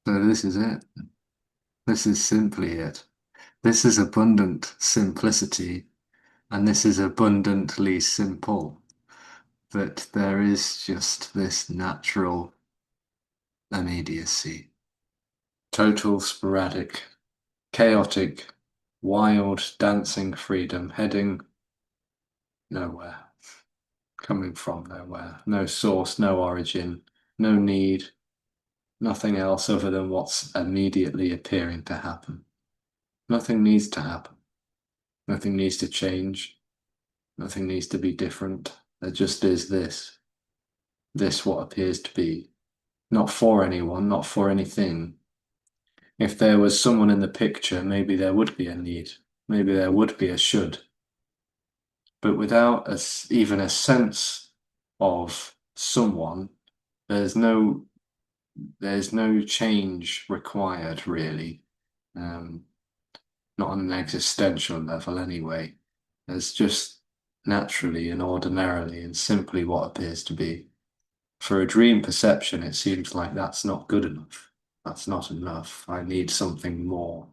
So this is it. This is simply it. This is abundant simplicity, and this is abundantly simple. That there is just this natural immediacy. Total sporadic, chaotic, wild, dancing freedom, heading nowhere, coming from nowhere. No source, no origin, no need, nothing else other than what's immediately appearing to happen. Nothing needs to happen. Nothing needs to change. Nothing needs to be different. There just is this. This what appears to be. Not for anyone, not for anything. If there was someone in the picture, maybe there would be a need. Maybe there would be a should. But without even a sense of someone, there's no change required, really. Not on an existential level, anyway. There's just naturally and ordinarily and simply what appears to be. For a dream perception, it seems like that's not good enough. That's not enough. I need something more.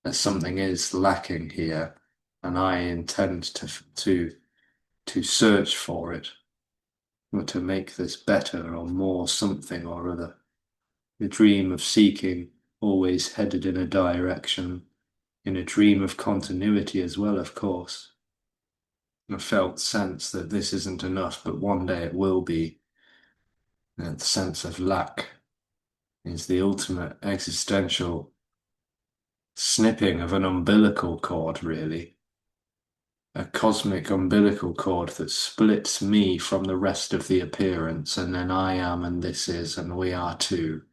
That something is lacking here, and I intend to search for it, or to make this better or more something or other. The dream of seeking, always headed in a direction, in a dream of continuity as well, of course. A felt sense that this isn't enough, but one day it will be. And the sense of lack is the ultimate existential snipping of an umbilical cord, really. A cosmic umbilical cord that splits me from the rest of the appearance, and then I am, and this is, and we are too.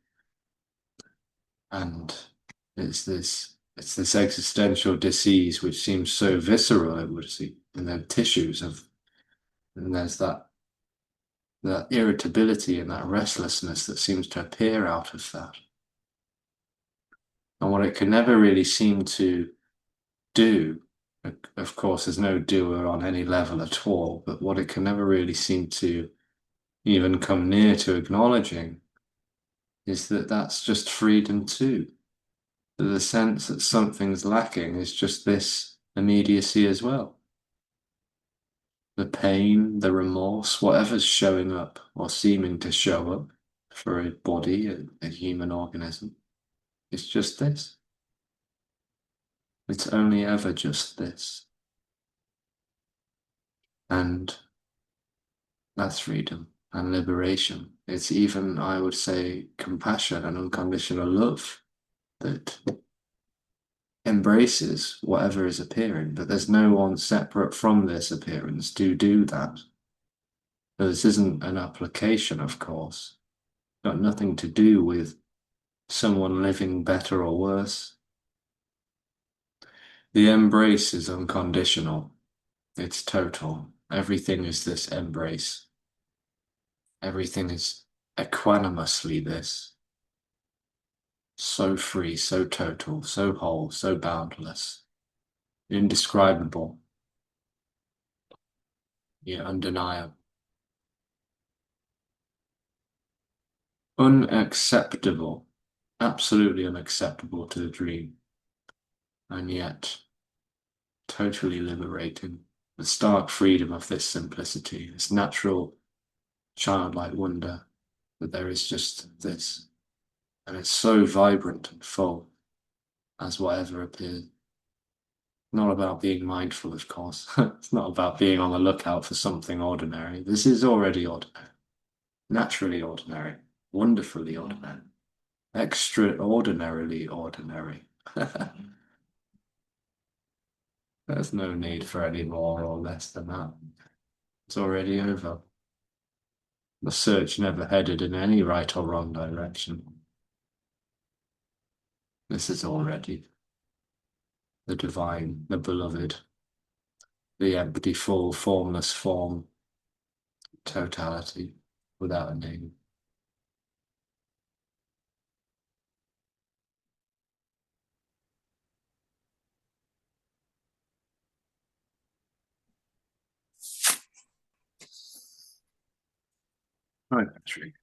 And it's this existential disease which seems so visceral, it would seem, and then tissues of, and there's that irritability and that restlessness that seems to appear out of that. And what it can never really seem to do, of course, there's no doer on any level at all, but what it can never really seem to even come near to acknowledging is that that's just freedom too. That the sense that something's lacking is just this immediacy as well. The pain, the remorse, whatever's showing up or seeming to show up for a body, a human organism, it's just this. It's only ever just this. And that's freedom and liberation. It's even, I would say, compassion and unconditional love that embraces whatever is appearing, but there's no one separate from this appearance to do that. So this isn't an application, of course. Got nothing to do with someone living better or worse. The embrace is unconditional. It's total. Everything is this embrace. Everything is equanimously this. So free, so total, so whole, so boundless, indescribable, yet undeniable. Unacceptable, absolutely unacceptable to the dream, and yet totally liberating. The stark freedom of this simplicity, this natural, childlike wonder that there is just this, and it's so vibrant and full as whatever appears. Not about being mindful, of course. It's not about being on the lookout for something ordinary. This is already ordinary, naturally ordinary, wonderfully ordinary, extraordinarily ordinary. There's no need for any more or less than that. It's already over. The search never headed in any right or wrong direction. This is already the divine, the beloved, the empty, full, formless form, totality without a name. Right, Patrick.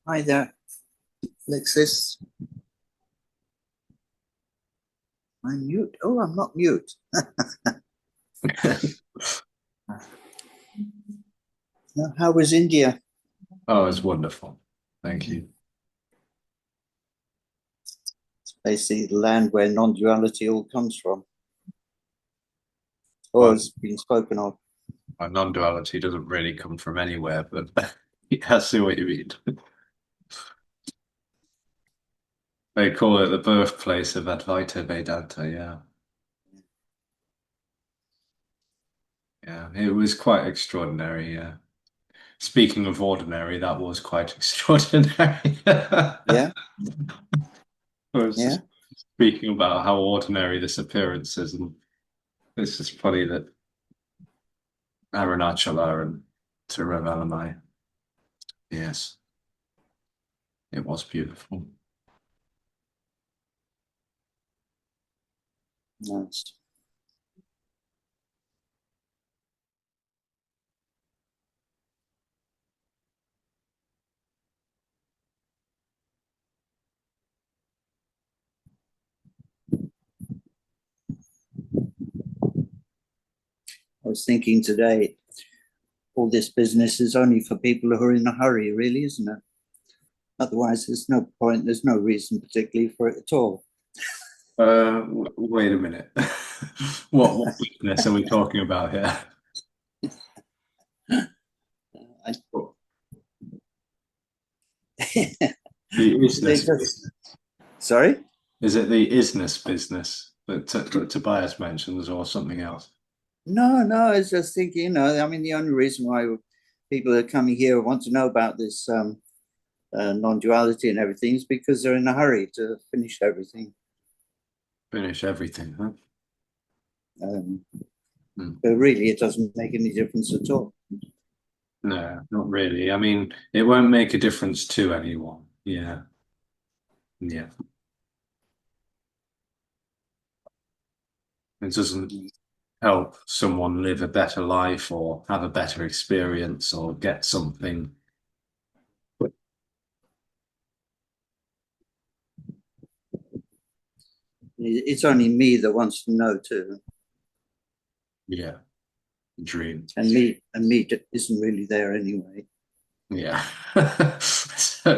Hi there, Alexis. I'm mute. Oh, I'm not mute. Now, how was India? Oh, it's wonderful. Thank you. It's basically the land where non-duality all comes from, or Well, has been spoken of. non-duality doesn't really come from anywhere, but I see what you mean. They call it the birthplace of Advaita Vedanta, yeah. Yeah, it was quite extraordinary, yeah. Speaking of ordinary, that was quite extraordinary. I Yeah, was yeah. just speaking about how ordinary this appearance is, and it's just funny that Arunachala and Tiruvannamalai, yes, it was beautiful. Nice. I was thinking today, all this business is only for people who are in a hurry, really, isn't it? Otherwise, there's no point. There's no reason particularly for it at all. Wait a minute. What weakness are we talking about here? I, The they isness just, business. sorry? Is it the isness business that Tobias mentions or something else? No, I was just thinking, I mean, the only reason why people are coming here want to know about this non-duality and everything is because they're in a hurry to finish everything. Finish everything, huh? Um, Hmm. but really, it doesn't make any difference at all. No, not really. I mean, it won't make a difference to anyone. Yeah, yeah. It doesn't help someone live a better life or have a better experience or get something. It's only me that wants to know too, Yeah, dream. and me isn't really there anyway. Yeah. So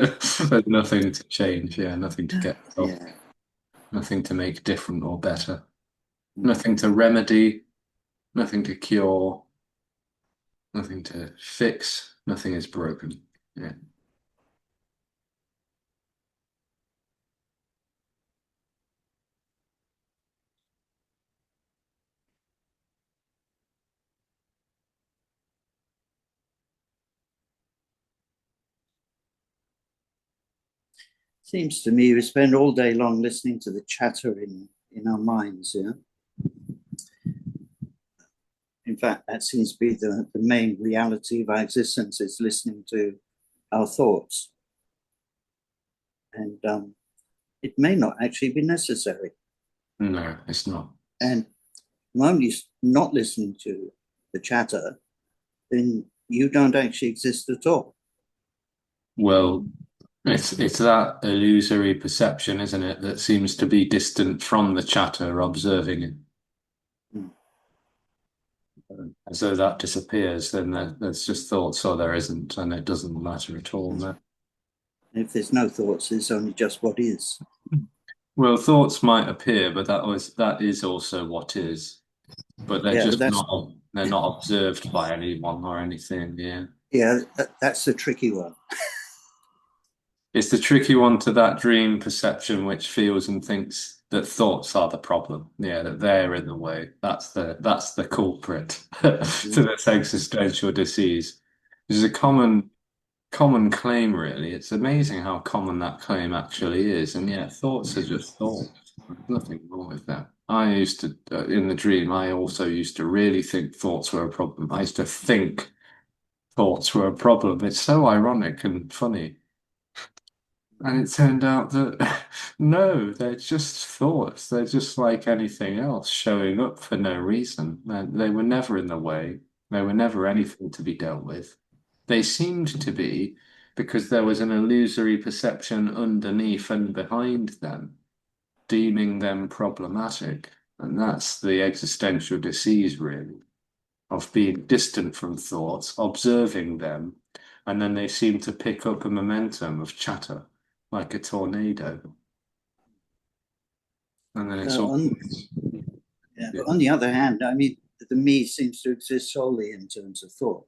there's nothing to change. Yeah, nothing to get off, Yeah. nothing to make different or better, nothing to remedy, nothing to cure, nothing to fix, nothing is broken. Yeah. Seems to me we spend all day long listening to the chatter in our minds. Yeah. In fact, that seems to be the main reality of our existence is listening to our thoughts. And it may not actually be necessary. No, it's not. And only not listening to the chatter, then you don't actually exist at all. Well, it's that illusory perception, isn't it, that seems to be distant from the chatter, observing it. Mm. As though that disappears, then there's just thoughts, or there isn't, and it doesn't matter at all. No. And if there's no thoughts, there's only just what is. Well, thoughts might appear, but that is also what is. But Yeah, but they're not observed by anyone or anything. Yeah. that's the tricky one. It's the tricky one to that dream perception which feels and thinks that thoughts are the problem. Yeah, that they're in the way. That's the culprit to Mm. this existential disease. This is a common claim, really. It's amazing how common that claim actually is. And yet thoughts are just thoughts. There's nothing wrong with that. I used to, in the dream, I also used to really think thoughts were a problem. I used to think thoughts were a problem. It's so ironic and funny. And it turned out that no, they're just thoughts. They're just like anything else, showing up for no reason. And they were never in the way. They were never anything to be dealt with. They seemed to be because there was an illusory perception underneath and behind them, deeming them problematic. And that's the existential disease, really, of being distant from thoughts, observing them, and then they seem to pick up a momentum of chatter like a tornado. And then it's Uh, all. on, yeah, but on the other hand, I mean, the me seems to exist solely in terms of thought.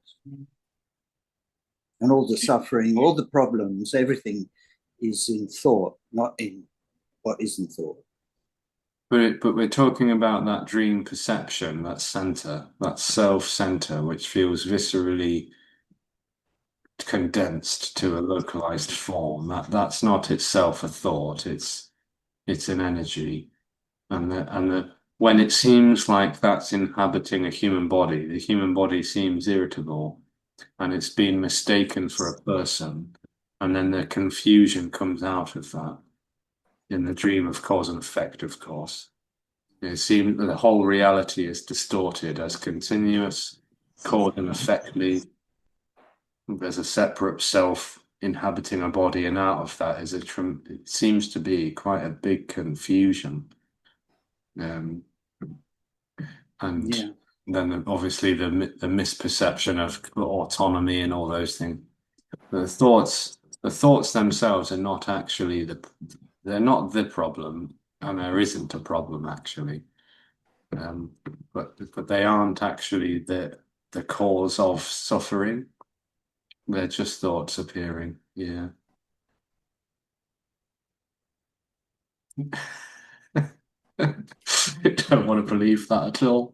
And all the suffering, all the problems, everything is in thought, not in what isn't thought. But we're talking about that dream perception, that center, that self center, which feels viscerally condensed to a localized form. That's not itself a thought. It's an energy, and when it seems like that's inhabiting a human body, the human body seems irritable, and it's been mistaken for a person, and then the confusion comes out of that in the dream of cause and effect, of course. It seems that the whole reality is distorted as continuous cause and effect. There's a separate self inhabiting a body, and out of that is it seems to be quite a big confusion. Um, and Yeah. then obviously the misperception of autonomy and all those things. The thoughts themselves are not actually they're not the problem, and there isn't a problem actually. Um, but they aren't actually the cause of suffering. They're just thoughts appearing. Yeah. I don't want to believe that at all.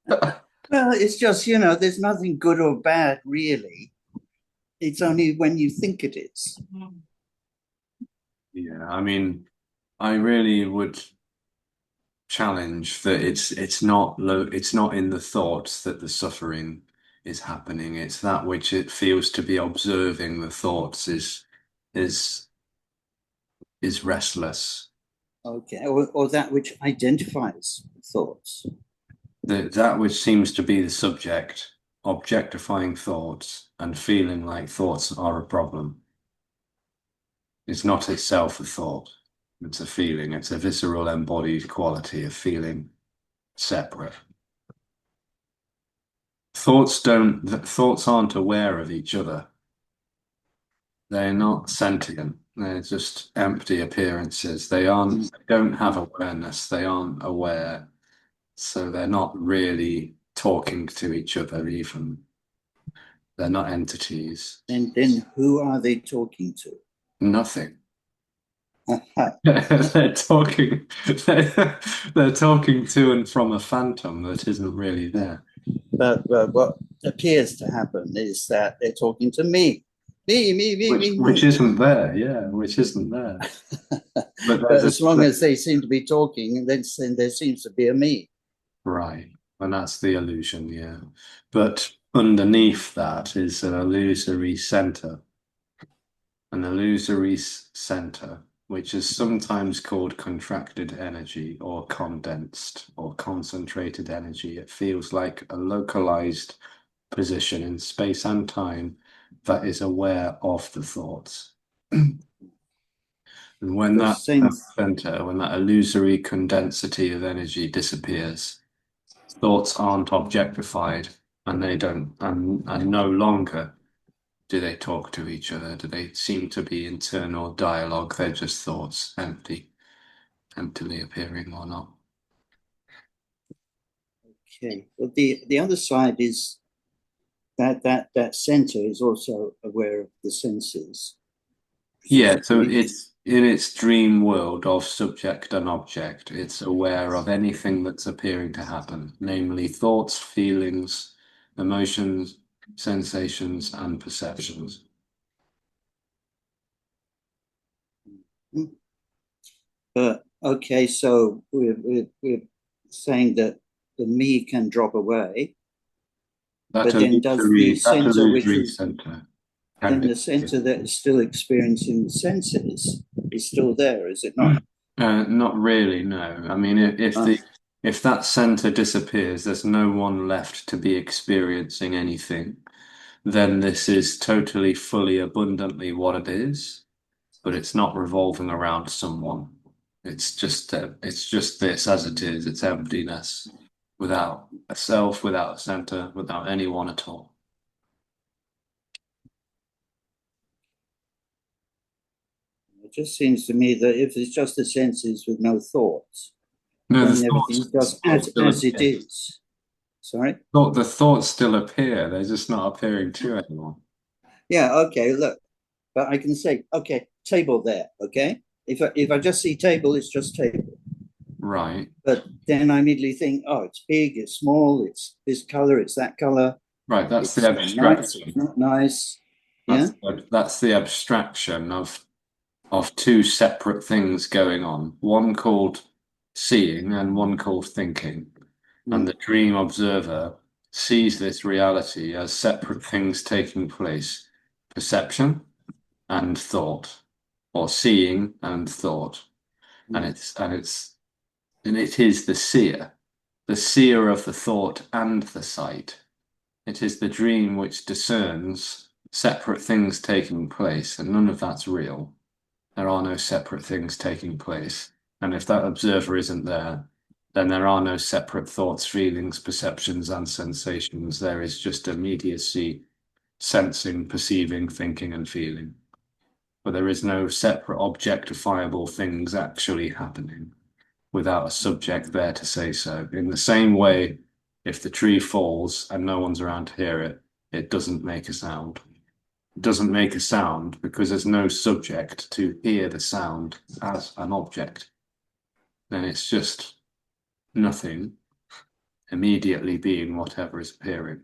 Well, it's just, there's nothing good or bad, really. It's only when you think it is. Yeah, I mean, I really would challenge that it's not in the thoughts that the suffering is happening. It's that which it feels to be observing the thoughts is is restless. Okay. Or that which identifies thoughts. That which seems to be the subject, objectifying thoughts and feeling like thoughts are a problem. It's not itself a thought. It's a feeling. It's a visceral embodied quality of feeling separate. Thoughts aren't aware of each other. They're not sentient. They're just empty appearances. They don't have awareness. They aren't aware. So they're not really talking to each other even. They're not entities. Then who are they talking to? Nothing. They're talking they're talking to and from a phantom that isn't really there. But what appears to happen is that they're talking to me. Which Me. isn't there, yeah, which isn't there. But But there's a as long as they seem to be talking, then there seems to be a me. right, and that's the illusion, yeah. But underneath that is an illusory center, which is sometimes called contracted energy or condensed or concentrated energy. It feels like a localized position in space and time that is aware of the thoughts. And when The that same. center, when that illusory condensity of energy disappears, thoughts aren't objectified and they don't, and no longer do they talk to each other? Do they seem to be internal dialogue? They're just thoughts, emptily appearing or not. Okay. Well, the other side is that center is also aware of the senses. Yeah, so Presumably. it's in its dream world of subject and object. It's aware of anything that's appearing to happen, namely thoughts, feelings, emotions, sensations, and perceptions. But okay, so we're saying that the me can drop away, That but then does the center, which illusory is center can then the disappear. center that is still experiencing the senses is still there, is it not? Not really, no. I mean, Uh, if that center disappears, there's no one left to be experiencing anything. then this is totally, fully, abundantly what it is, but it's not revolving around someone. It's just this as it is. It's emptiness without a self, without a center, without anyone at all. It just seems to me that if it's just the senses with no thoughts, No, then everything's just as it appear. is. Sorry? The thoughts still appear. They're just not appearing to anyone. Yeah, okay, look. But I can say, okay, table there, okay? If I just see table, it's just table. Right. But then I immediately think, oh, it's big, it's small, it's this color, it's that color, Right. That's it's the nice, it's abstraction. not nice. Yeah. That's the abstraction of two separate things going on. One called seeing and one called thinking. And Mm, the dream observer sees this reality as separate things taking place. Perception and thought, or seeing and thought. And mm, it is the seer of the thought and the sight. It is the dream which discerns separate things taking place, and none of that's real. There are no separate things taking place. And if that observer isn't there, then there are no separate thoughts, feelings, perceptions, and sensations. There is just immediacy, sensing, perceiving, thinking, and feeling. But there is no separate objectifiable things actually happening without a subject there to say so. In the same way, if the tree falls and no one's around to hear it, it doesn't make a sound. It doesn't make a sound because there's no subject to hear the sound as an object. Then it's just nothing immediately being whatever is appearing.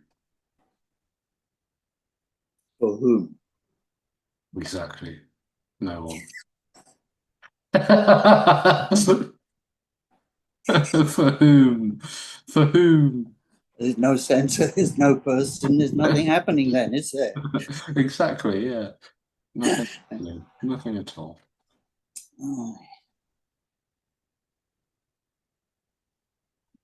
for whom? Exactly. No one. For whom? For whom? There's no center, there's no person, there's nothing happening then, is there? Exactly, yeah. Nothing, no, nothing at all. Oh,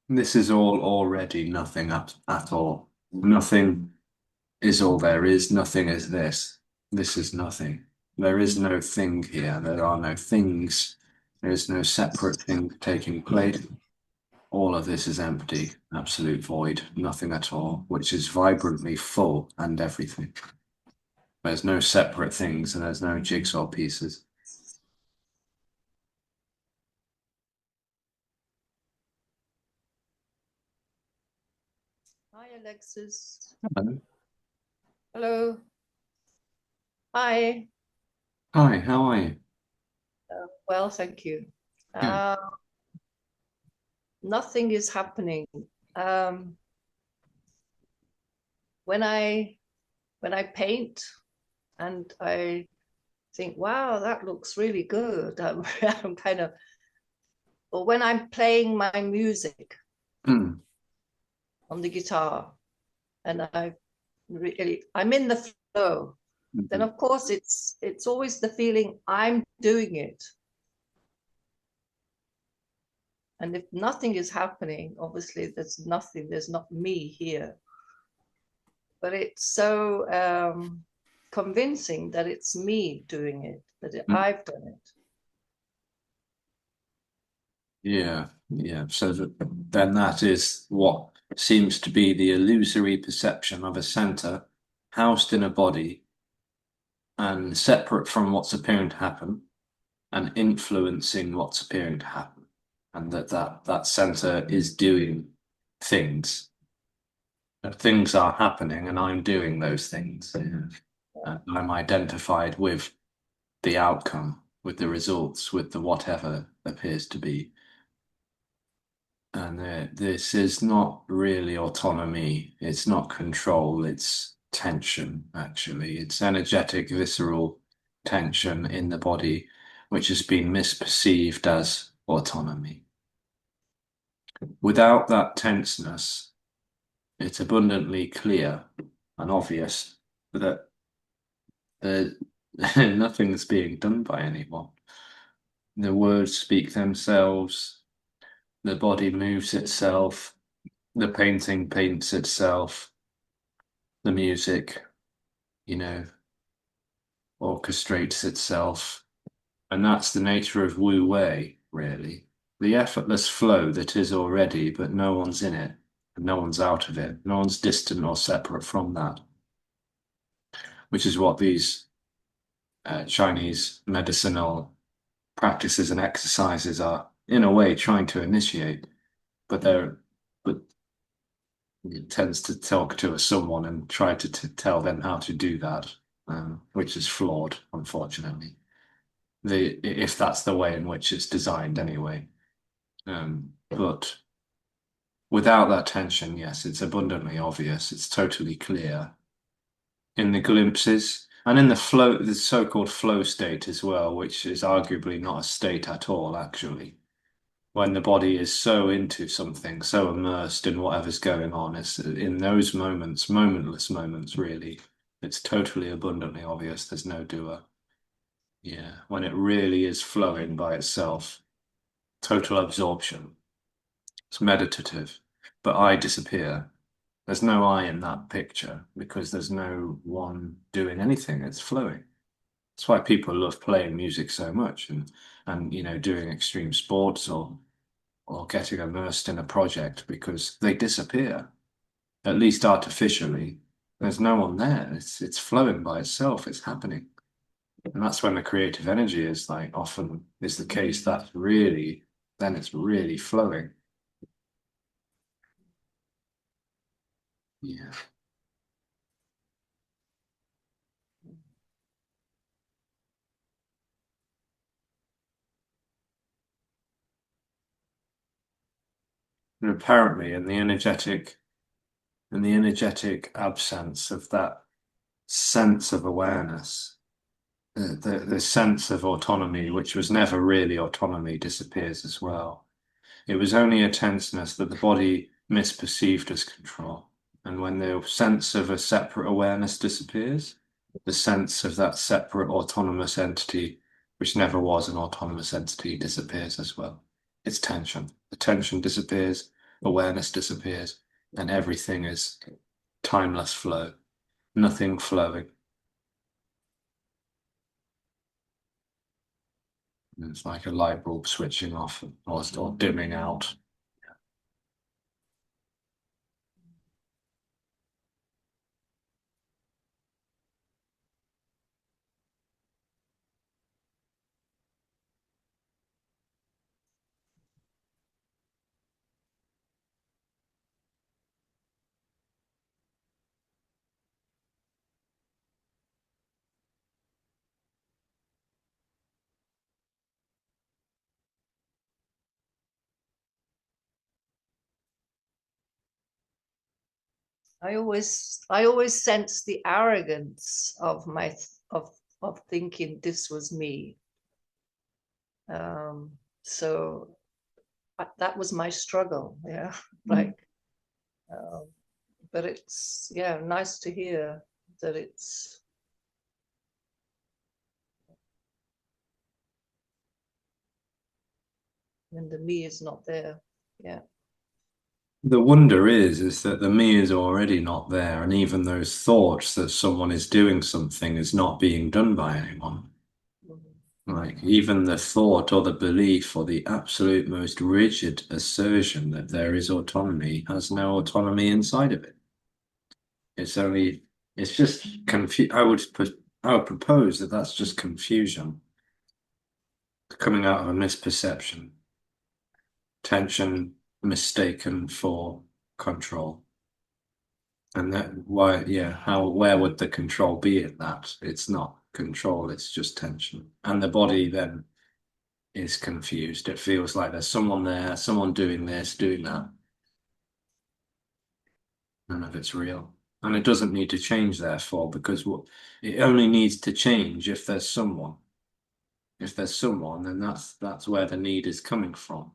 This is all already nothing at all. Nothing is all there is. Nothing is this. This is nothing. There is no thing here. There are no things. There is no separate thing taking place. All of this is empty, absolute void, nothing at all, which is vibrantly full and everything. There's no separate things and there's no jigsaw pieces. Hi, Alexis. Hello. Hello. Hi. Hi, how are you? Well, thank you. Good. Nothing is happening. Um, when I paint and I think, wow, that looks really good. I'm kind of, or when I'm playing my music Mm. on the guitar and I'm in the flow, then Mhm. of course it's always the feeling I'm doing it. And if nothing is happening, obviously there's nothing, there's not me here. But it's so convincing that it's me doing it, that Mm. I've done it. Yeah, yeah. So then that is what seems to be the illusory perception of a center housed in a body and separate from what's appearing to happen and influencing what's appearing to happen. And that center is doing things. Things are happening and I'm doing those things. And I'm identified with the outcome, with the results, with the whatever appears to be. And this is not really autonomy. It's not control. It's tension, actually. It's energetic, visceral tension in the body, which has been misperceived as autonomy. Without that tenseness, it's abundantly clear and obvious that there, nothing's being done by anyone. The words speak themselves, the body moves itself, the painting paints itself, the music you know, orchestrates itself. And that's the nature of Wu Wei, really. The effortless flow that is already, but no one's in it, and no one's out of it. No one's distant or separate from that, which is what these Chinese medicinal practices and exercises are, in a way, trying to initiate. But it tends to talk to someone and try to tell them how to do that, which is flawed, unfortunately. If that's the way in which it's designed anyway. But without that tension, yes, it's abundantly obvious. It's totally clear in the glimpses and in the flow, the so-called flow state as well, which is arguably not a state at all, actually. When the body is so into something, so immersed in whatever's going on, it's in those moments, momentless moments, really, it's totally abundantly obvious there's no doer. Yeah, when it really is flowing by itself, total absorption. It's meditative, but I disappear. There's no I in that picture because there's no one doing anything. It's flowing. That's why people love playing music so much and doing extreme sports or getting immersed in a project because they disappear, at least artificially. There's no one there. It's flowing by itself. It's happening. And that's when the creative energy is like often is the case. That's really, then it's really flowing. Yeah. And apparently in the energetic absence of that sense of awareness, the sense of autonomy, which was never really autonomy, disappears as well. It was only a tenseness that the body misperceived as control. And when the sense of a separate awareness disappears, the sense of that separate autonomous entity, which never was an autonomous entity, disappears as well. It's tension. The tension disappears, awareness disappears, and everything is timeless flow, nothing flowing. It's like a light bulb switching off or dimming out. I always sense the arrogance of my of thinking this was me. So that was my struggle. Yeah, like, but it's nice to hear that it's when the me is not there. Yeah. The wonder is that the me is already not there, and even those thoughts that someone is doing something is not being done by anyone. Like even the thought or the belief or the absolute most rigid assertion that there is autonomy has no autonomy inside of it. It's just I would propose that that's just confusion coming out of a misperception, tension mistaken for control. And where would the control be in that? It's not control, it's just tension. And the body then is confused. It feels like there's someone there, someone doing this, doing that. None of it's real. And it doesn't need to change, therefore, because it only needs to change if there's someone. If there's someone, then that's where the need is coming from.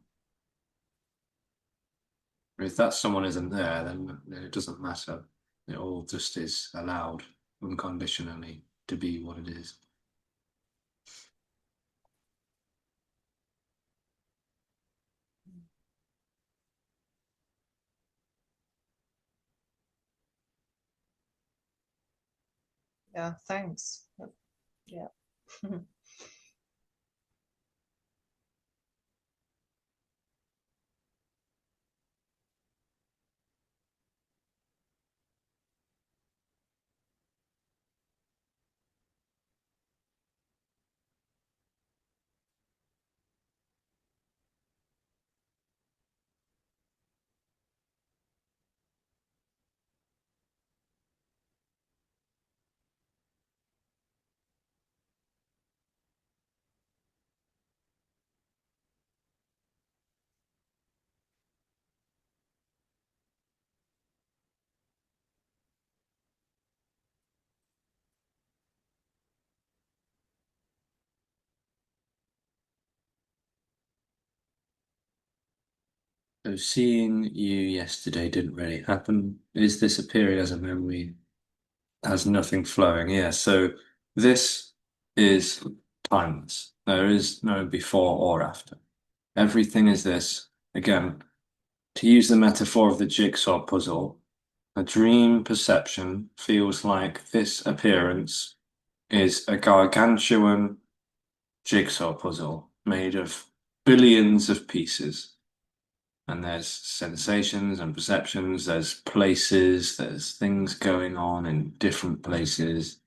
If that someone isn't there, then it doesn't matter. It all just is allowed unconditionally to be what it is. Yeah, thanks. Yeah. So seeing you yesterday didn't really happen. Is this appearing as a memory? Has nothing flowing. Yeah, so this is timeless. There is no before or after. Everything is this. Again, to use the metaphor of the jigsaw puzzle, a dream perception feels like this appearance is a gargantuan jigsaw puzzle made of billions of pieces. And there's sensations and perceptions, there's places, there's things going on in different places,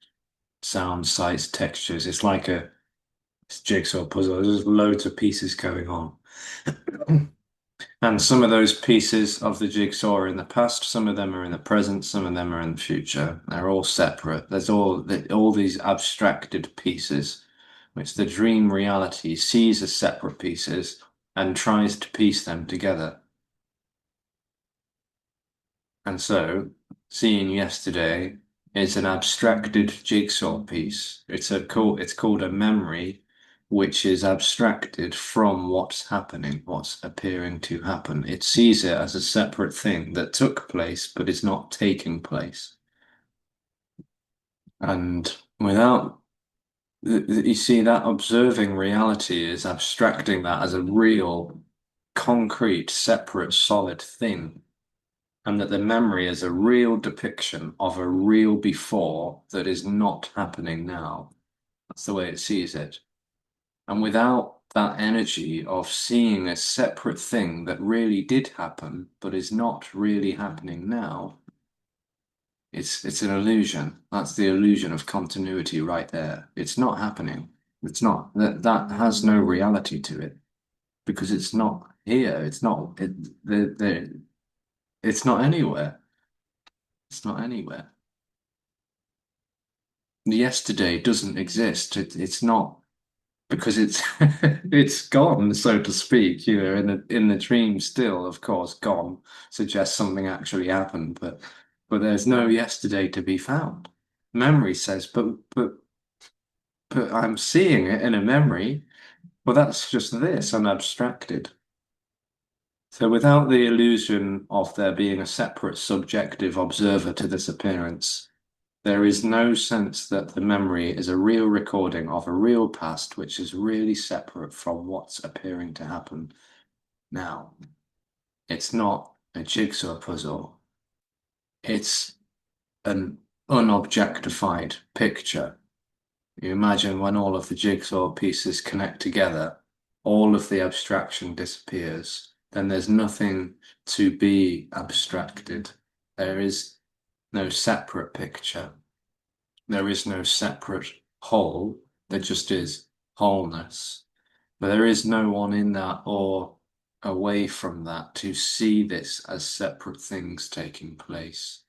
sound, sights, textures. It's like a jigsaw puzzle. There's loads of pieces going on. And some of those pieces of the jigsaw are in the past, some of them are in the present, some of them are in the future. They're all separate. There's all these abstracted pieces, which the dream reality sees as separate pieces and tries to piece them together. And so, seeing yesterday is an abstracted jigsaw piece. It's called a memory, which is abstracted from what's happening, what's appearing to happen. It sees it as a separate thing that took place but is not taking place. And without you see that observing reality is abstracting that as a real, concrete, separate, solid thing. And that the memory is a real depiction of a real before that is not happening now. That's the way it sees it. And without that energy of seeing a separate thing that really did happen, but is not really happening now, it's an illusion. That's the illusion of continuity right there. It's not happening. It's not that has no reality to it because it's not here. It's not it's not anywhere. It's not anywhere. Yesterday doesn't exist. It's not because it's it's gone, so to speak. You know, in the dream, still, of course, gone suggests something actually happened, but there's no yesterday to be found. Memory says, but I'm seeing it in a memory. Well, that's just this, unabstracted. So without the illusion of there being a separate subjective observer to this appearance, there is no sense that the memory is a real recording of a real past, which is really separate from what's appearing to happen now. It's not a jigsaw puzzle. It's an unobjectified picture. You imagine when all of the jigsaw pieces connect together, all of the abstraction disappears. Then there's nothing to be abstracted. There is no separate picture. There is no separate whole. There just is wholeness. But there is no one in that or away from that to see this as separate things taking place.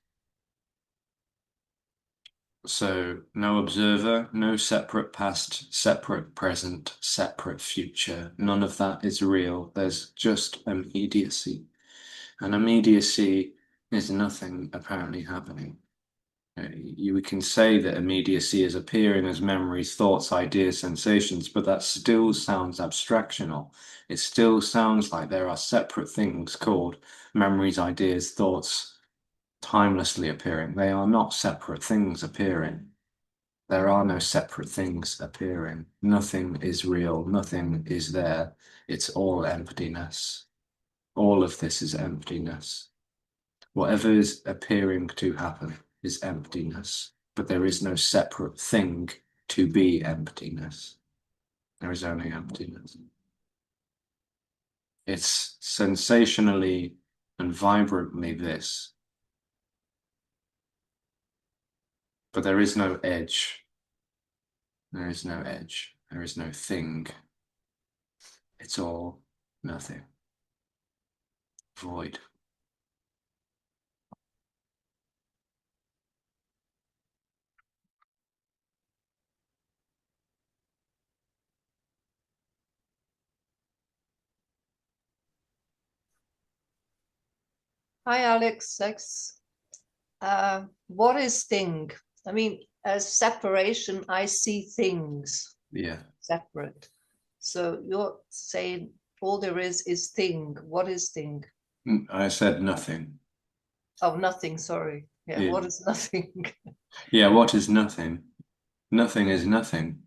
So no observer, no separate past, separate present, separate future. None of that is real. There's just immediacy. And immediacy is nothing apparently happening. We can say that immediacy is appearing as memories, thoughts, ideas, sensations, but that still sounds abstractional. It still sounds like there are separate things called memories, ideas, thoughts, timelessly appearing. They are not separate things appearing. There are no separate things appearing. Nothing is real. Nothing is there. It's all emptiness. All of this is emptiness. Whatever is appearing to happen is emptiness. but there is no separate thing to be emptiness. There is only emptiness. It's sensationally and vibrantly this, but there is no edge. There is no edge. There is no thing. It's all nothing. Void. Hi, Alex. What is thing? I mean, as separation, I see things Yeah. separate. So you're saying all there is thing. What is thing? I said nothing. Oh, nothing. Sorry. Yeah. Yeah. What is nothing? Yeah, what is nothing? Nothing is nothing.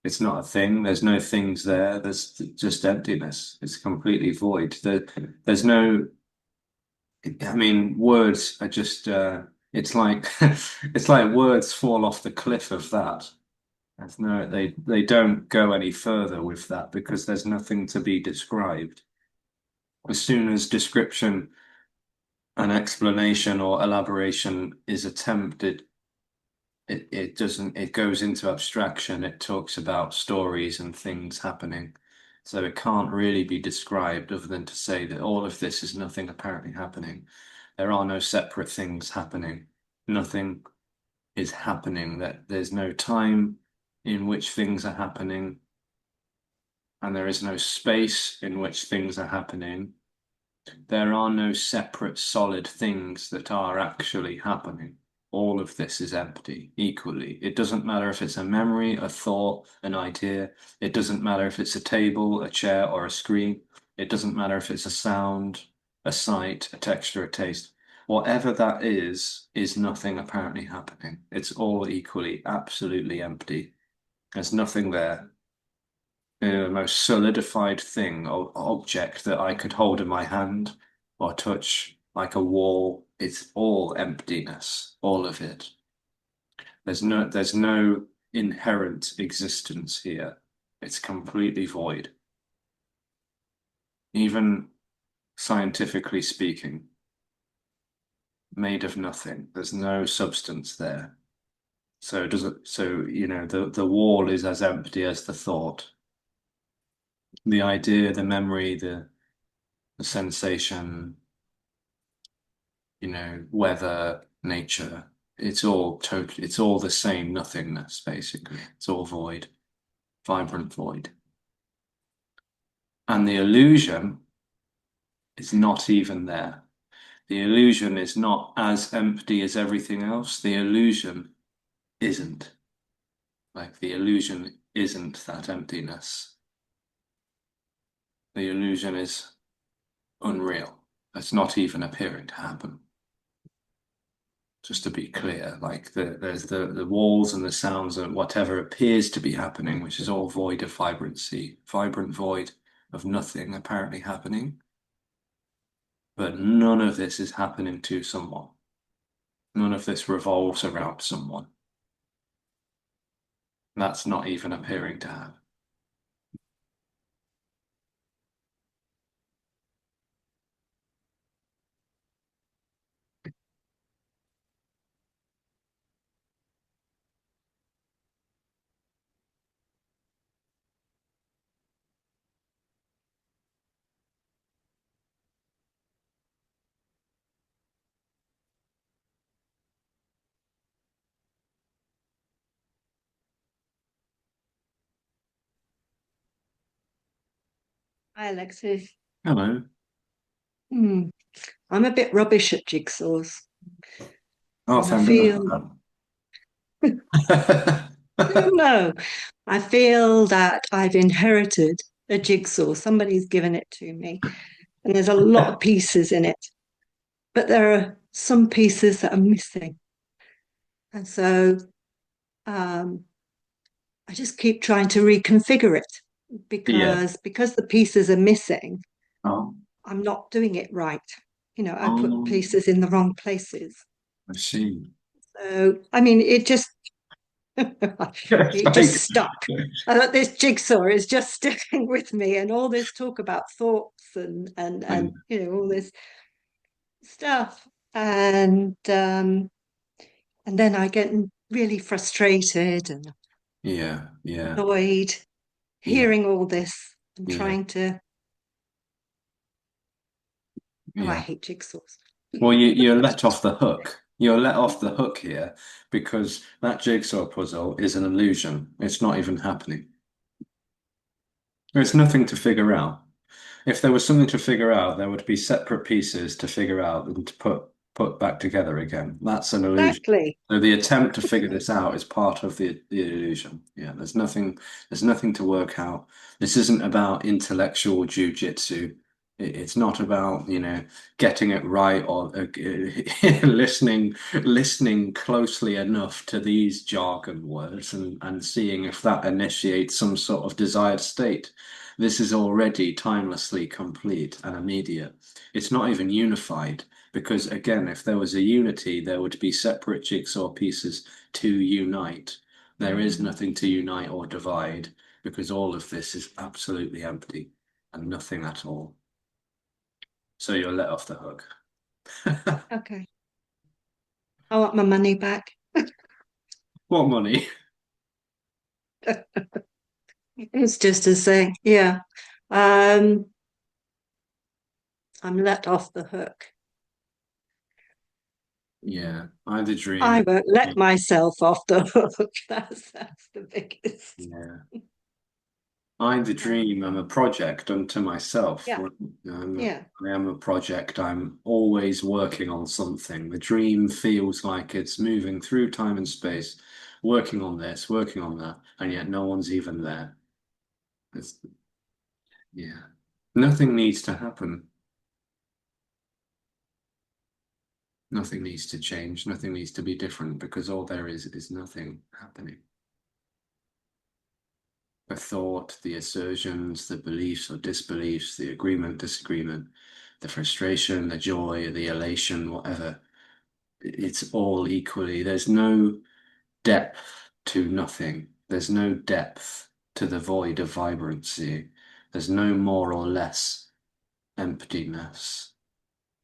It's not a thing. There's no things there. There's just emptiness. It's completely void. There's no, I mean, words are just, it's like, it's like words fall off the cliff of that. There's no, they don't go any further with that because there's nothing to be described. As soon as description, an explanation or elaboration is attempted, it doesn't, it goes into abstraction. It talks about stories and things happening. So it can't really be described other than to say that all of this is nothing apparently happening. There are no separate things happening. Nothing is happening, that there's no time in which things are happening, and there is no space in which things are happening. There are no separate solid things that are actually happening. All of this is empty equally. It doesn't matter if it's a memory, a thought, an idea. It doesn't matter if it's a table, a chair, or a screen. It doesn't matter if it's a sound, a sight, a texture, a taste. Whatever that is nothing apparently happening. It's all equally, absolutely empty. There's nothing there. The most solidified thing or object that I could hold in my hand or touch, like a wall, it's all emptiness, all of it. There's no inherent existence here. It's completely void. Even scientifically speaking, made of nothing. There's no substance there. So does it, so you know, the wall is as empty as the thought. The idea, the memory, the sensation, you know, weather, nature, it's all totally, it's all the same nothingness, basically. It's all void, vibrant void. And the illusion is not even there. The illusion is not as empty as everything else. The illusion isn't. Like the illusion isn't that emptiness. The illusion is unreal. It's not even appearing to happen. Just to be clear, like there's the walls and the sounds and whatever appears to be happening, which is all void of vibrancy, vibrant void of nothing apparently happening. But none of this is happening to someone. None of this revolves around someone. That's not even appearing to have. Hi, Alexis. Hello. I'm a bit rubbish at jigsaws. Oh, And I thank feel, God. no, I feel that I've inherited a jigsaw. Somebody's given it to me, and there's a lot of pieces in it, but there are some pieces that are missing. And so um, I just keep trying to reconfigure it Yeah. because the pieces are missing, Oh, I'm not doing it right. I put oh, pieces in the wrong places. I see. So, I mean, it just stuck. I thought this jigsaw is just sticking with me, and all this talk about thoughts and all this stuff, and then I get really frustrated and Yeah, yeah, annoyed yeah, hearing all this and yeah, trying to. Oh, I yeah. hate jigsaws. Well, you're let off the hook. You're let off the hook here because that jigsaw puzzle is an illusion. It's not even happening. There's nothing to figure out. If there was something to figure out, there would be separate pieces to figure out and to put back together again. That's an illusion. Exactly. So the attempt to figure this out is part of the illusion. Yeah, there's nothing to work out. This isn't about intellectual jujitsu. It's not about, getting it right or listening closely enough to these jargon words and seeing if that initiates some sort of desired state. This is already timelessly complete and immediate. It's not even unified because, again, if there was a unity, there would be separate jigsaw pieces to unite. There is nothing to unite or divide because all of this is absolutely empty and nothing at all. So you're let off the hook. Okay. I want my money back. What money? It's just a thing. Yeah. Um, I'm let off the hook. Yeah, either I dream. won't let myself off the hook. That's the biggest. Yeah. I'm the dream. I'm a project unto myself. Yeah. Yeah. I am a project. I'm always working on something. The dream feels like it's moving through time and space, working on this, working on that, and yet no one's even there. It's, yeah. Nothing needs to happen. Nothing needs to change. Nothing needs to be different because all there is nothing happening. The thought, the assertions, the beliefs or disbeliefs, the agreement, disagreement, the frustration, the joy, the elation, whatever, it's all equally. There's no depth to nothing. There's no depth to the void of vibrancy. There's no more or less emptiness.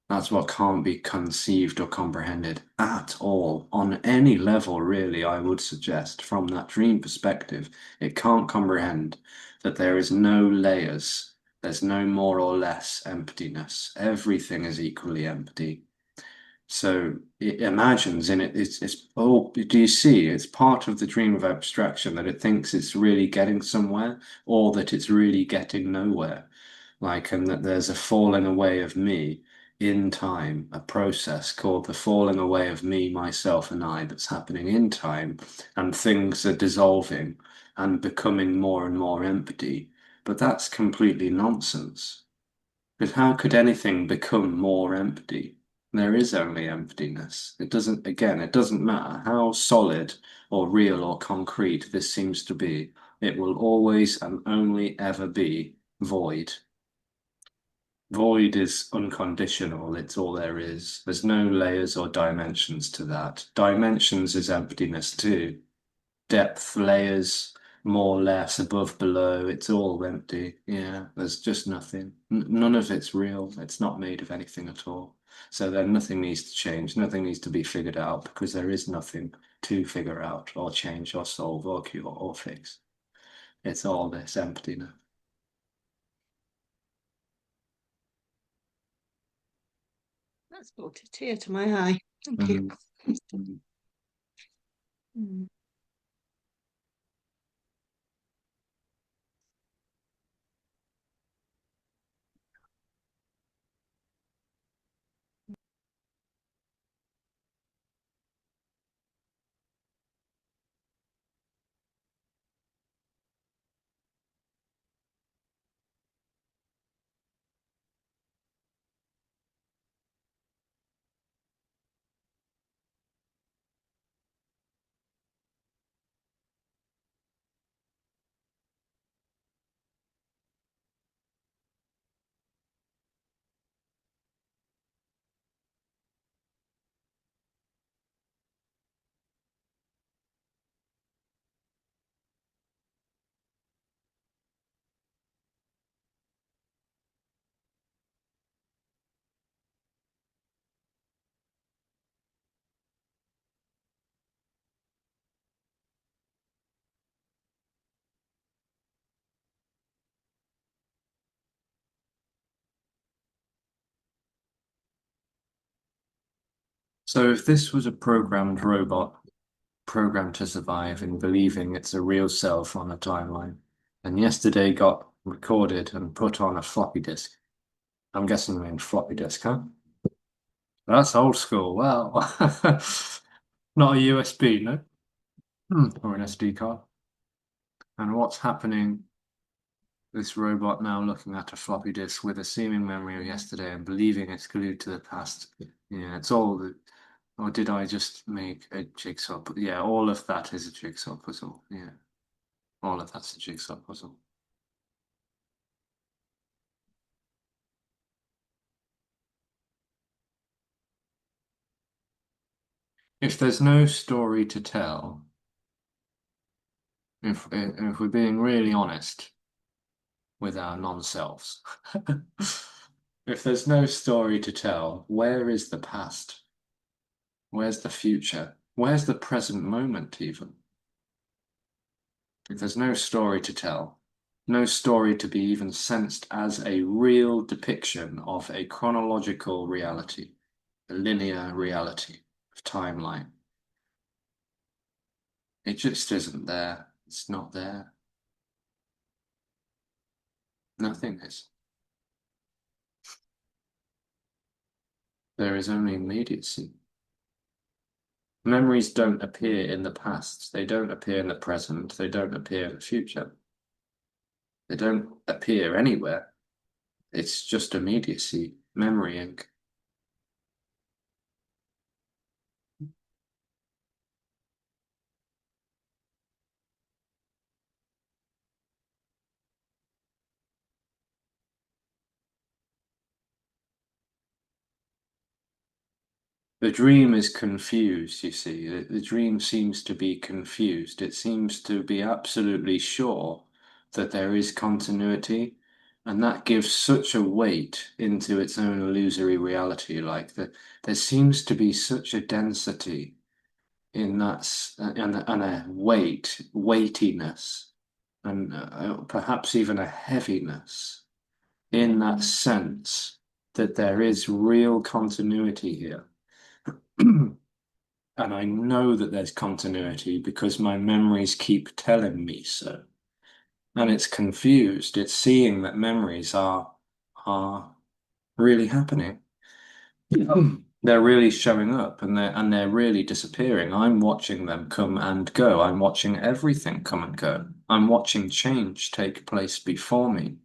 That's what can't be conceived or comprehended at all, on any level, really, I would suggest, from that dream perspective. It can't comprehend that there is no layers, there's no more or less emptiness. Everything is equally empty. So it imagines in it, it's oh, do you see? It's part of the dream of abstraction that it thinks it's really getting somewhere or that it's really getting nowhere. And that there's a falling away of me in time, a process called the falling away of me, myself, and I that's happening in time, and things are dissolving and becoming more and more empty. But that's completely nonsense. Because how could anything become more empty? There is only emptiness. It doesn't matter how solid or real or concrete this seems to be. It will always and only ever be void. Void is unconditional, it's all there is. There's no layers or dimensions to that. Dimensions is emptiness too. Depth, layers, more, less, above, below, it's all empty. Yeah, there's just nothing. None of it's real. It's not made of anything at all. So then nothing needs to change, nothing needs to be figured out because there is nothing to figure out or change or solve or cure or fix. It's all this emptiness. That's brought a tear to my eye. Thank you. Mhm. Mm. So if this was a programmed robot, programmed to survive in believing it's a real self on a timeline, and yesterday got recorded and put on a floppy disk. I'm guessing you mean floppy disk, huh? That's old school. Well, not a USB, no? Or an SD card. And what's happening? This robot now looking at a floppy disk with a seeming memory of yesterday and believing it's glued to the past. Yeah, it's all the. Or did I just make a jigsaw? Yeah, all of that is a jigsaw puzzle. Yeah, all of that's a jigsaw puzzle. If there's no story to tell, if we're being really honest with our non-selves, if there's no story to tell, where is the past? Where's the future? Where's the present moment even? If there's no story to tell, no story to be even sensed as a real depiction of a chronological reality, a linear reality of timeline, it just isn't there. It's not there. Nothing is. There is only immediacy. Memories don't appear in the past. They don't appear in the present. They don't appear in the future. They don't appear anywhere. It's just immediacy, memory ink. The dream is confused, you see. The dream seems to be confused. It seems to be absolutely sure that there is continuity, and that gives such a weight into its own illusory reality. Like that, there seems to be such a density in that, and a weightiness, and perhaps even a heaviness in that sense that there is real continuity here. And I know that there's continuity because my memories keep telling me so. And it's confused. It's seeing that memories are really happening. They're really showing up and they're really disappearing. I'm watching them come and go. I'm watching everything come and go. I'm watching change take place before me.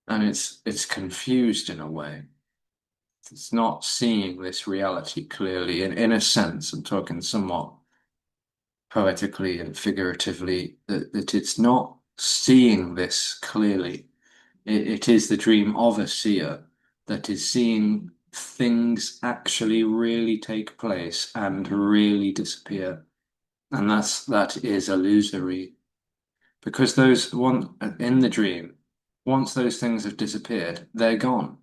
And it's confused in a way. It's not seeing this reality clearly. In a sense, I'm talking somewhat poetically and figuratively, that it's not seeing this clearly. It is the dream of a seer that is seeing things actually really take place and really disappear. And that is illusory. Because those one in the dream, once those things have disappeared, they're gone.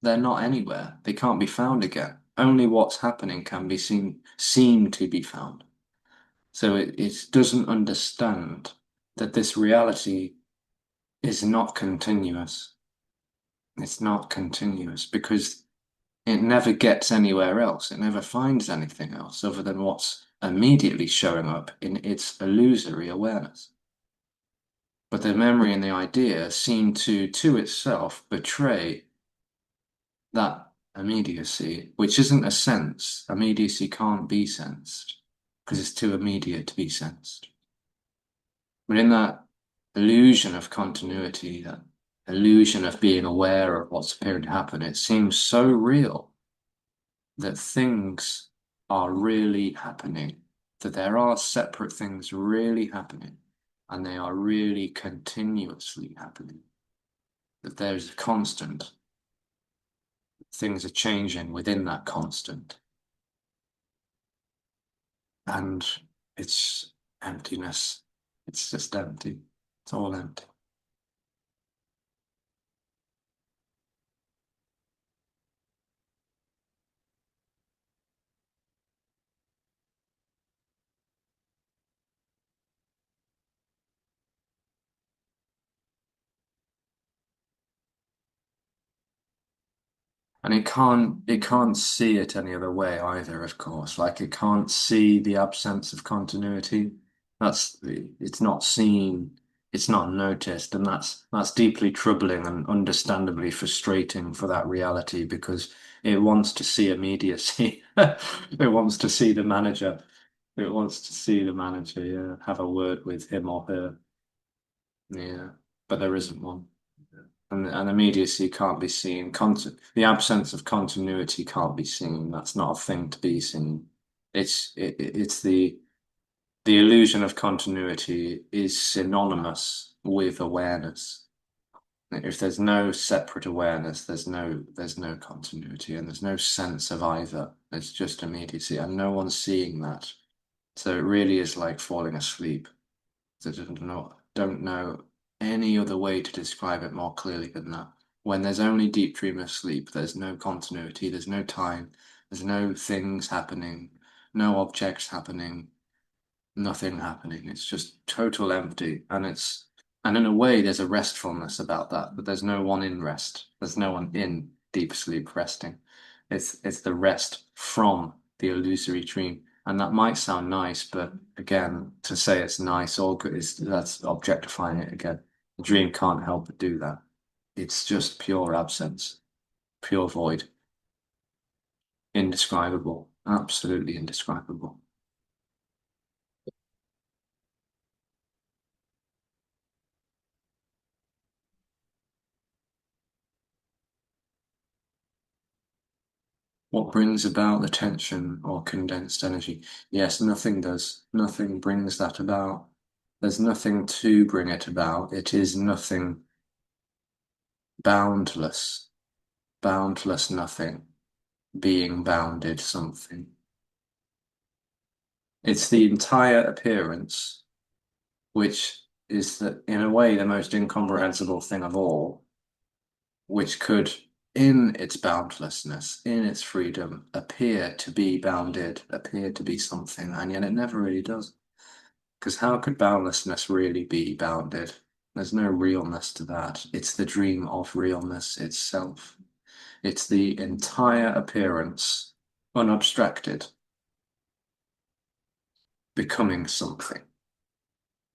They're not anywhere. They can't be found again. Only what's happening can be seem to be found. So it doesn't understand that this reality is not continuous. It's not continuous because it never gets anywhere else. It never finds anything else other than what's immediately showing up in its illusory awareness. But the memory and the idea seem to itself, betray that immediacy, which isn't a sense. Immediacy can't be sensed because it's too immediate to be sensed. But in that illusion of continuity, that illusion of being aware of what's appearing to happen, it seems so real that things are really happening, that there are separate things really happening, and they are really continuously happening, that there's a constant. Things are changing within that constant. And it's emptiness. It's just empty. It's all empty. And it can't see it any other way either, of course. Like it can't see the absence of continuity. It's not seen, it's not noticed, and that's deeply troubling and understandably frustrating for that reality because it wants to see immediacy. It wants to see the manager. It wants to see the manager, yeah, have a word with him or her. Yeah, but there isn't one. And immediacy can't be seen. The absence of continuity can't be seen. That's not a thing to be seen. It's the illusion of continuity is synonymous with awareness. If there's no separate awareness, there's no continuity and there's no sense of either. It's just immediacy, and no one's seeing that. So it really is like falling asleep. I don't know any other way to describe it more clearly than that. When there's only deep dreamless sleep, there's no continuity, there's no time, there's no things happening, no objects happening, nothing happening. It's just total empty. And in a way there's a restfulness about that, but there's no one in rest. There's no one in deep sleep resting. It's the rest from the illusory dream. And that might sound nice, but again, to say it's nice or good that's objectifying it again. The dream can't help but do that. It's just pure absence, pure void. Indescribable, absolutely indescribable. What brings about the tension or condensed energy? Yes, nothing does. Nothing brings that about. There's nothing to bring it about. It is nothing boundless, boundless nothing, being bounded something. It's the entire appearance, which is in a way the most incomprehensible thing of all, which could, in its boundlessness, in its freedom, appear to be bounded, appear to be something, and yet it never really does. Because how could boundlessness really be bounded? There's no realness to that. It's the dream of realness itself. It's the entire appearance, unabstracted, becoming something,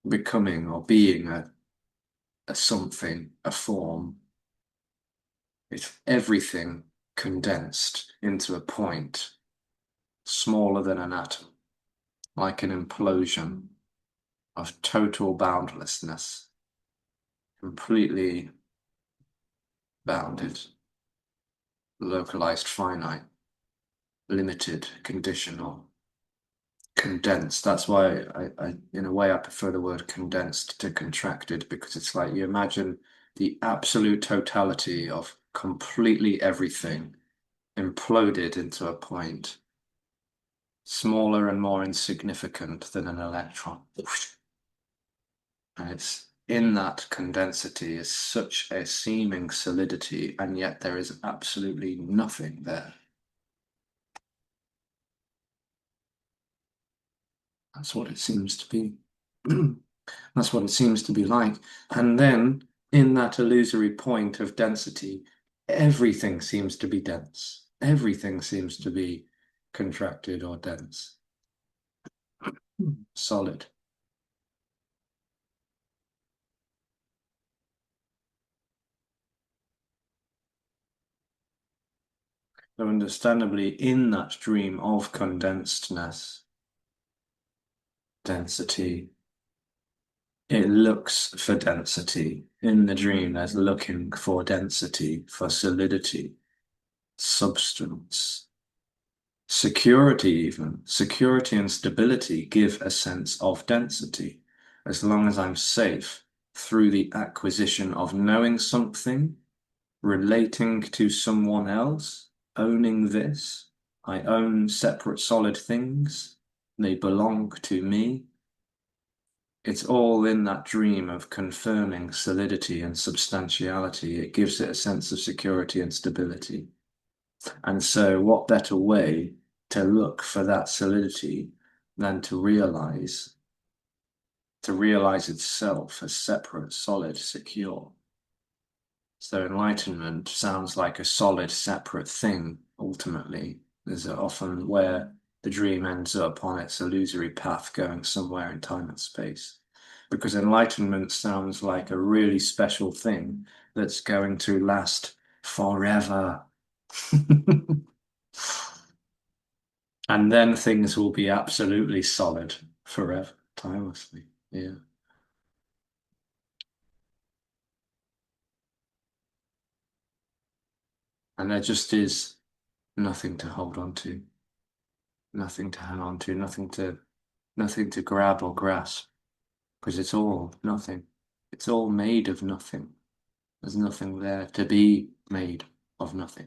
becoming or being a something, a form. It's everything condensed into a point smaller than an atom, like an implosion of total boundlessness, completely bounded, localized, finite, limited, conditional, condensed. That's why in a way, I prefer the word condensed to contracted, because it's like you imagine the absolute totality of completely everything imploded into a point smaller and more insignificant than an electron. And it's in that condensity is such a seeming solidity, and yet there is absolutely nothing there. That's what it seems to be. That's what it seems to be like. And then in that illusory point of density, everything seems to be dense. Everything seems to be contracted or dense. Solid. So understandably, in that dream of condensedness, density, it looks for density. In the dream, there's looking for density, for solidity, substance, security even. Security and stability give a sense of density. As long as I'm safe through the acquisition of knowing something, relating to someone else, owning this, I own separate solid things, they belong to me. It's all in that dream of confirming solidity and substantiality. It gives it a sense of security and stability. And so what better way to look for that solidity than to realize itself as separate, solid, secure. So enlightenment sounds like a solid, separate thing, ultimately. There's often where the dream ends up on its illusory path going somewhere in time and space. Because enlightenment sounds like a really special thing that's going to last forever. And then things will be absolutely solid forever, timelessly. Yeah. And there just is nothing to hold on to, nothing to hang on to, nothing to grab or grasp, because it's all nothing. It's all made of nothing. There's nothing there to be made of nothing.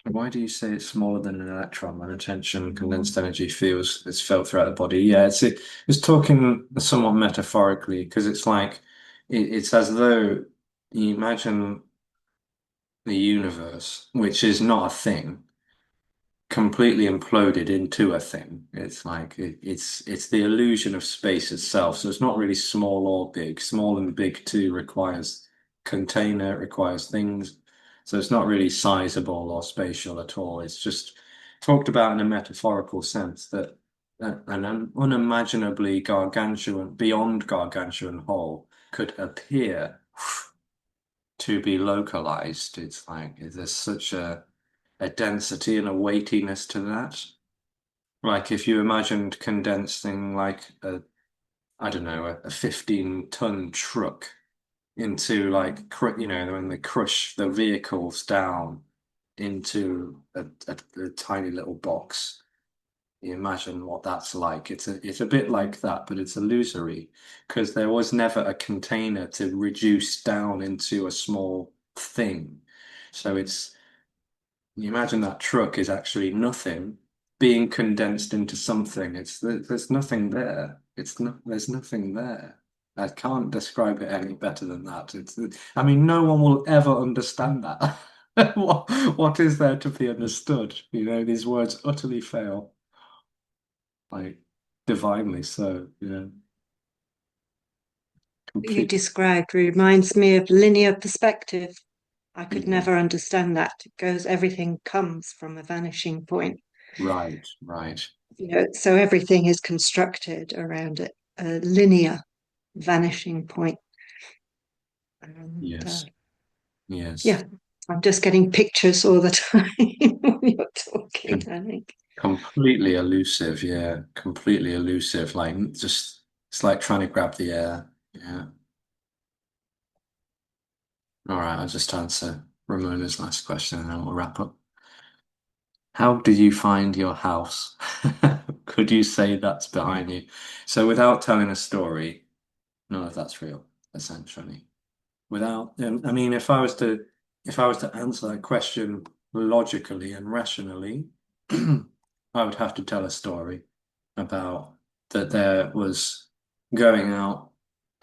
Why do you say it's smaller than an electron when attention condensed energy feels it's felt throughout the body? Yeah, it's talking somewhat metaphorically because it's like it's as though you imagine the universe, which is not a thing, completely imploded into a thing. It's like it's the illusion of space itself. So it's not really small or big. Small and big too requires container, it requires things. So it's not really sizable or spatial at all. It's just talked about in a metaphorical sense that an unimaginably gargantuan, beyond gargantuan whole could appear to be localized. It's like there's such a density and a weightiness to that. Like if you imagined condensing like I don't know, a 15-ton truck into like, when they crush the vehicles down into a tiny little box. You imagine what that's like. It's a bit like that, but it's illusory because there was never a container to reduce down into a small thing. So you imagine that truck is actually nothing being condensed into something. There's nothing there. There's nothing there. I can't describe it any better than that. I mean, no one will ever understand that. What is there to be understood? These words utterly fail. Like divinely so, You complete. described reminds me of linear perspective. I could Yeah. never understand that. Everything comes from a vanishing point. Right. So everything is constructed around a linear vanishing point. And Yes. yeah, I'm just getting pictures all the time when you're talking, I think. Completely elusive, yeah. Completely elusive. Like just it's like trying to grab the air. Yeah. All right, I'll just answer Ramona's last question and then we'll wrap up. How do you find your house? Could you say that's behind you? So without telling a story, none of that's real, essentially. I mean, if I was to answer that question logically and rationally, I would have to tell a story about that there was going out,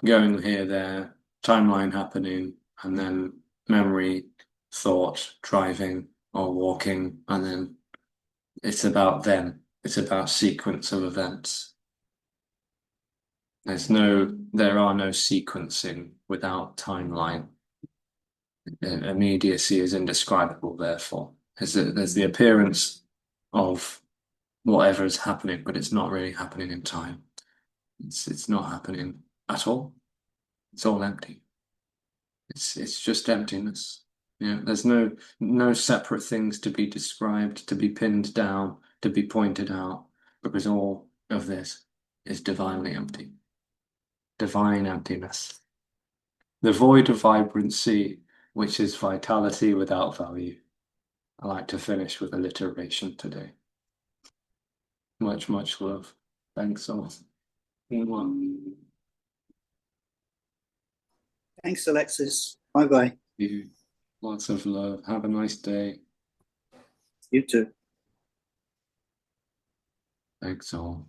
going here, there, timeline happening, and then memory, thought, driving or walking, and then it's about then. It's about sequence of events. There are no sequencing without timeline. Immediacy is indescribable, therefore. There's the appearance of whatever is happening, but it's not really happening in time. It's not happening at all. It's all empty. It's just emptiness. There's no separate things to be described, to be pinned down, to be pointed out, because all of this is divinely empty. Divine emptiness. The void of vibrancy, which is vitality without value. I like to finish with alliteration today. Much, much love. Thanks all. Mwah. Thanks, Alexis. Bye bye. You. Lots of love. Have a nice day. You too. Thanks all.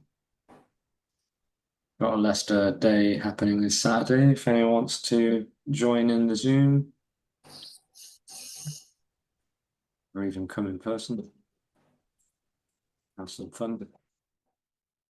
Got a Leicester Day happening this Saturday. If anyone wants to join in the Zoom or even come in person, have some fun.